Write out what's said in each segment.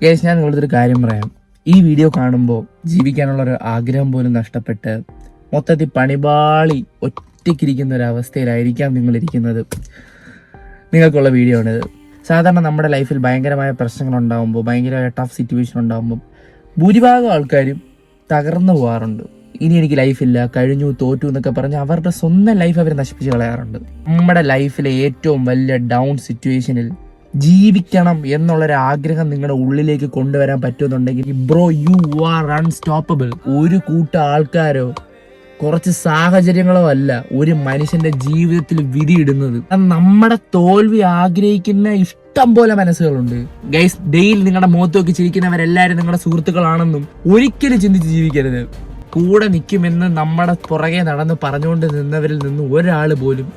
Guys, ഞാൻ നിങ്ങളുടെ ഒരു കാര്യം പറയാം. ഈ വീഡിയോ കാണുമ്പോൾ ജീവിക്കാനുള്ളൊരു ആഗ്രഹം പോലും നഷ്ടപ്പെട്ട് മൊത്തത്തിൽ പണിപാളി ഒറ്റയ്ക്കിരിക്കുന്ന ഒരു അവസ്ഥയിലായിരിക്കാം നിങ്ങളിരിക്കുന്നത്. നിങ്ങൾക്കുള്ള വീഡിയോ ആണിത്. സാധാരണ നമ്മുടെ ലൈഫിൽ ഭയങ്കരമായ പ്രശ്നങ്ങളുണ്ടാകുമ്പോൾ, ഭയങ്കരമായ ടഫ് സിറ്റുവേഷൻ ഉണ്ടാകുമ്പോൾ ഭൂരിഭാഗം ആൾക്കാരും തകർന്നു പോകാറുണ്ട്. ഇനി എനിക്ക് ലൈഫില്ല, കഴിഞ്ഞു, തോറ്റു എന്നൊക്കെ പറഞ്ഞ് അവരുടെ സ്വന്തം ലൈഫ് അവർ നശിപ്പിച്ച് കളയാറുണ്ട്. നമ്മുടെ ലൈഫിലെ ഏറ്റവും വലിയ ഡൗൺ സിറ്റുവേഷനിൽ ജീവിക്കണം എന്നുള്ളൊരു ആഗ്രഹം നിങ്ങളുടെ ഉള്ളിലേക്ക് കൊണ്ടുവരാൻ പറ്റുമെന്നുണ്ടെങ്കിൽ ബ്രോ, യു ആർ അൺസ്റ്റോപ്പബിൾ. ഒരു കൂട്ടം ആൾക്കാരോ കുറച്ച് സാഹചര്യങ്ങളോ അല്ല ഒരു മനുഷ്യന്റെ ജീവിതത്തിൽ വിധിയിടുന്നത്. നമ്മുടെ തോൽവി ആഗ്രഹിക്കുന്ന ഇഷ്ടം പോലെ മനസ്സുകളുണ്ട്. ഗൈസ്, ഡെയിലി നിങ്ങളുടെ മുഖത്ത് നോക്കി ചിരിക്കുന്നവരെല്ലാവരും നിങ്ങളുടെ സുഹൃത്തുക്കളാണെന്നും ഒരിക്കലും ചിന്തിച്ച് ജീവിക്കരുത്. കൂടെ നിൽക്കുമെന്ന് നമ്മുടെ പുറകെ നടന്ന് പറഞ്ഞുകൊണ്ട് നിന്നവരിൽ നിന്ന് ഒരാൾ പോലും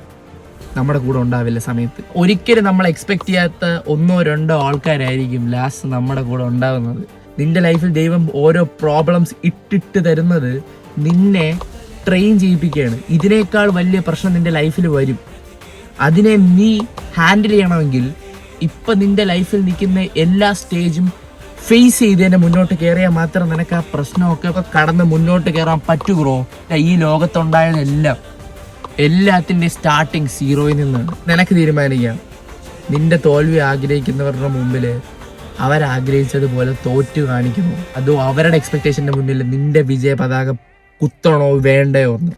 നമ്മുടെ കൂടെ ഉണ്ടാവില്ല സമയത്ത്. ഒരിക്കലും നമ്മൾ എക്സ്പെക്ട് ചെയ്യാത്ത 1-2 ആൾക്കാരായിരിക്കും ലാസ്റ്റ് നമ്മുടെ കൂടെ ഉണ്ടാകുന്നത്. നിന്റെ ലൈഫിൽ ദൈവം ഓരോ പ്രോബ്ലംസ് ഇട്ടിട്ട് തരുന്നത് നിന്നെ ട്രെയിൻ ചെയ്യിപ്പിക്കുകയാണ്. ഇതിനേക്കാൾ വലിയ പ്രശ്നം നിന്റെ ലൈഫിൽ വരും. അതിനെ നീ ഹാൻഡിൽ ചെയ്യണമെങ്കിൽ ഇപ്പം നിന്റെ ലൈഫിൽ നിൽക്കുന്ന എല്ലാ സ്റ്റേജും ഫേസ് ചെയ്തതിനെ മുന്നോട്ട് കയറിയാൽ മാത്രം നിനക്ക് ആ പ്രശ്നമൊക്കെ കടന്ന് മുന്നോട്ട് കയറാൻ പറ്റൂ ബ്രോ. ഈ ലോകത്തുണ്ടായതെല്ലാം എല്ലാത്തിൻ്റെ സ്റ്റാർട്ടിങ് സീറോയിൽ നിന്നാണ്. നിനക്ക് തീരുമാനിക്കാം. നിന്റെ തോൽവി ആഗ്രഹിക്കുന്നവരുടെ മുമ്പിൽ അവരാഗ്രഹിച്ചതുപോലെ തോറ്റു കാണിക്കുന്നു, അതോ അവരുടെ എക്സ്പെക്ടേഷൻ്റെ മുന്നിൽ നിന്റെ വിജയ പതാക കുത്തണോ വേണ്ടയോ എന്ന്.